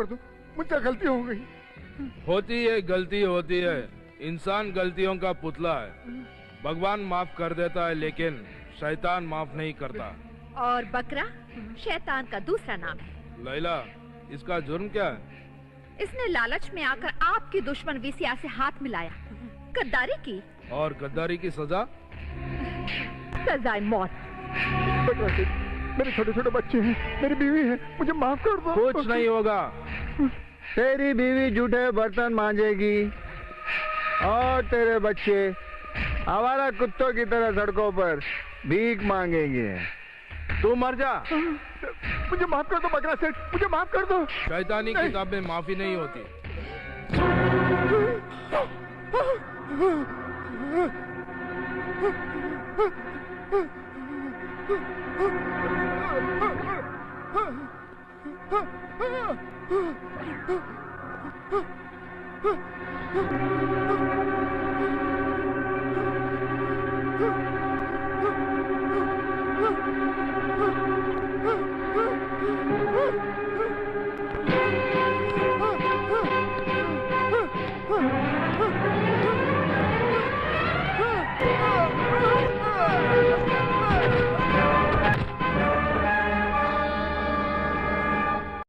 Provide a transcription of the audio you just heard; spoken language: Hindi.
कर दो, मुझसे गलती हो गई। होती है, गलती होती है। इंसान गलतियों का पुतला है। भगवान माफ कर देता है लेकिन शैतान माफ नहीं करता। और बकरा शैतान का दूसरा नाम है। लैला, इसका जुर्म क्या है? इसने लालच में आकर आपके दुश्मन वीसिया से हाथ मिलाया, गद्दारी की। और गद्दारी की सजा? सजाए मौत। मेरे छोटे छोटे बच्चे हैं, मेरी बीवी है, मुझे माफ कर दो। कुछ नहीं होगा। तेरी बीवी जूठे बर्तन मांजेगी और तेरे बच्चे आवारा कुत्तों की तरह सड़कों पर भीख मांगेंगे। तू मर जा। मुझे माफ कर दो बकरा सेठ, मुझे माफ कर दो। शैतानी किताब में माफी नहीं होती। Huh?